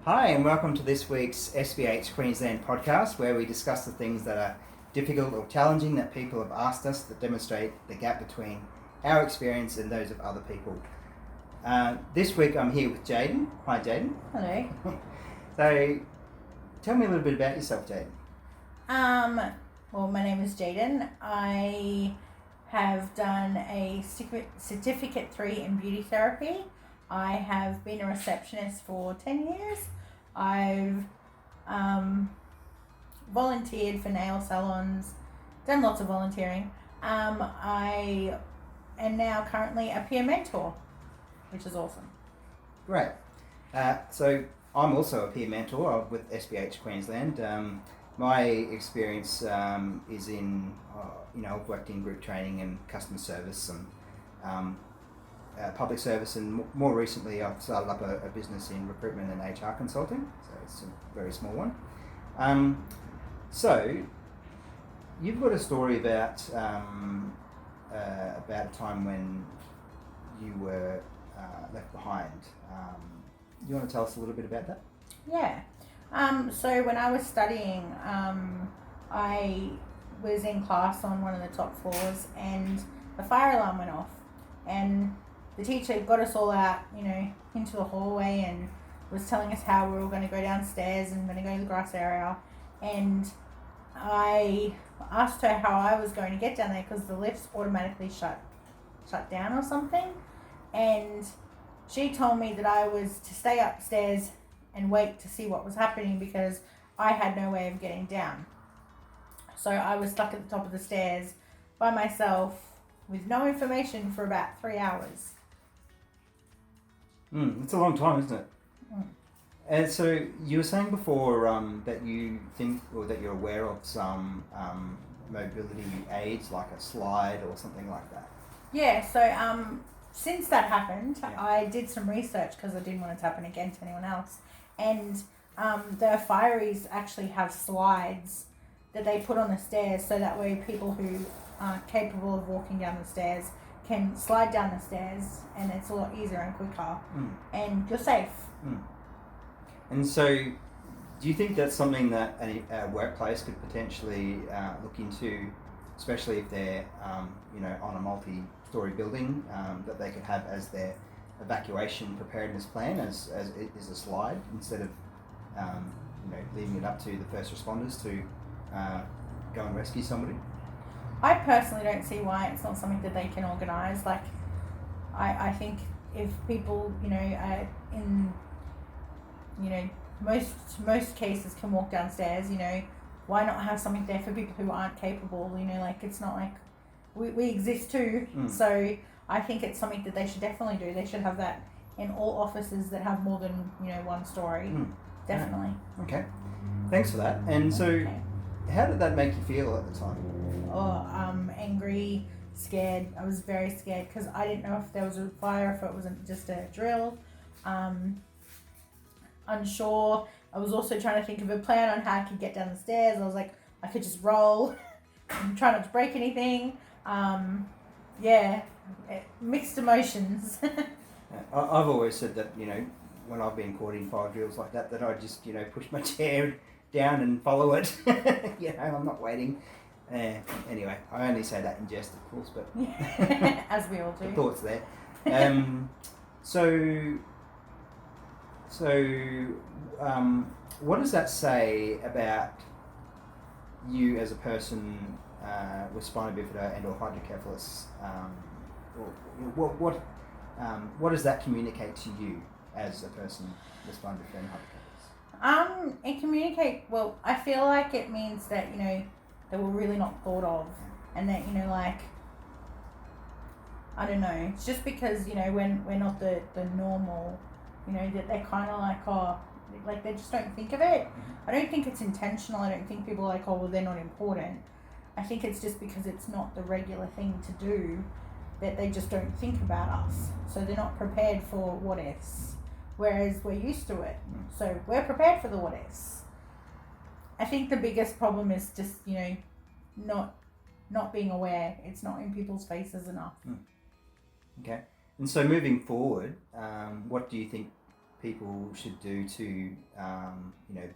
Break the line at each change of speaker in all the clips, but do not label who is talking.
Hi, and welcome to this week's SBH Queensland podcast, where we discuss the things that are difficult or challenging that people have asked us that demonstrate the gap between our experience and those of other people. This week I'm here with Jaydon. Hi, Jaydon.
Hello.
So, tell me a little bit about yourself, Jaydon.
Well, my name is Jaydon. I have done a Certificate 3 in beauty therapy. I have been a receptionist for 10 years. I've volunteered for nail salons, done lots of volunteering. I am now currently a peer mentor, which is awesome.
Great. So, I'm also a peer mentor with SBH Queensland. My experience is in, I've worked in group training and customer service and public service, and more recently I've started up a business in recruitment and HR consulting, so it's a very small one. So you've got a story about a time when you were left behind. You want to tell us a little bit about that?
Yeah. So when I was studying, I was in class on one of the top floors and the fire alarm went off, and the teacher got us all out, into the hallway and was telling us how we were all going to go downstairs and going to go to the grass area. And I asked her how I was going to get down there because the lifts automatically shut down or something. And she told me that I was to stay upstairs and wait to see what was happening because I had no way of getting down. So I was stuck at the top of the stairs by myself with no information for about 3 hours.
It's a long time, isn't it?
Mm.
And so you were saying before that you think, or that you're aware of some mobility aids, like a slide or something like that.
Yeah, so since that happened,
Yeah.
I did some research because I didn't want it to happen again to anyone else. And the fireys actually have slides that they put on the stairs, so that way people who aren't capable of walking down the stairs can slide down the stairs, and it's a lot easier and quicker, and you're safe.
And so, do you think that's something that a workplace could potentially look into, especially if they're on a multi-story building, that they could have as their evacuation preparedness plan as it is a slide, instead of leaving it up to the first responders to go and rescue somebody?
I personally don't see why it's not something that they can organise. Like, I think if people, in, most cases can walk downstairs, why not have something there for people who aren't capable? It's not like we exist too. So I think it's something that they should definitely do. They should have that in all offices that have more than, one story. Definitely.
Okay. Thanks for that. And so,
Okay.
How did that make you feel at the time?
Angry, scared. I was very scared because I didn't know if there was a fire, if it wasn't just a drill. Unsure. I was also trying to think of a plan on how I could get down the stairs. I was like, I could just roll and try not to break anything. Mixed emotions.
I've always said that, when I've been caught in fire drills like that I just, push my chair down and follow it. I'm not waiting. Anyway, I only say that in jest, of course, but
as we all do.
The thoughts there. What does that say about you as a person with spina bifida and or hydrocephalus? What does that communicate to you as a person with spina bifida and hydrocephalus?
It communicate, well, I feel like it means that, they were really not thought of, and that, I don't know, it's just because, when we're not the normal, that they're kind of like, they just don't think of it. I don't think it's intentional. I don't think people are like, oh, well, they're not important. I think it's just because it's not the regular thing to do that they just don't think about us. So they're not prepared for what ifs, whereas we're used to it. So we're prepared for the what ifs. I think the biggest problem is just, not being aware. It's not in people's faces enough.
Okay. And so moving forward, what do you think people should do to, you know,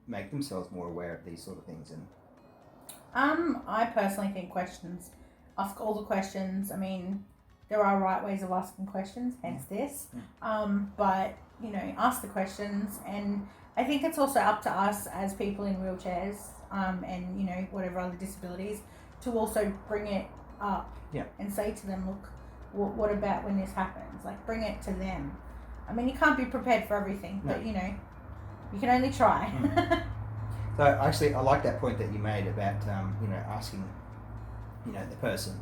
make themselves more aware of these sort of things? And
I personally think questions. Ask all the questions. I mean, there are right ways of asking questions, hence this. But, you know, ask the questions, and I think it's also up to us as people in wheelchairs, and, you know, whatever other disabilities, to also bring it up and say to them, look, what about when this happens? Like, bring it to them. I mean, you can't be prepared for everything, but, you know, you can only try.
So actually, I like that point that you made about, you know, asking, you know, the person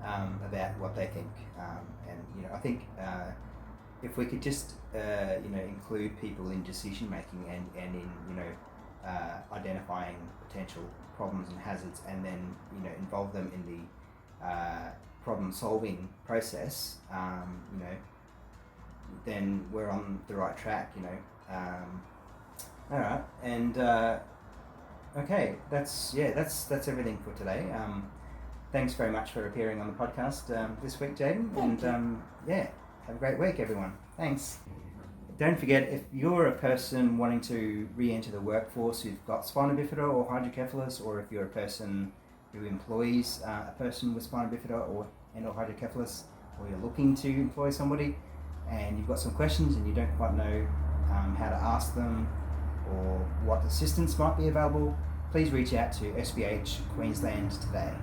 about what they think, and, you know, I think if we could just, you know, include people in decision making and in, you know, identifying potential problems and hazards, and then, you know, involve them in the problem solving process, you know, then we're on the right track, you know. All right, and okay, that's everything for today. Thanks very much for appearing on the podcast this week, Jaydon, and yeah, have a great week, everyone. Thanks. Don't forget, if you're a person wanting to re-enter the workforce who's got spina bifida or hydrocephalus, or if you're a person who employs a person with spina bifida or hydrocephalus, or you're looking to employ somebody and you've got some questions and you don't quite know how to ask them or what assistance might be available, please reach out to SBH Queensland today.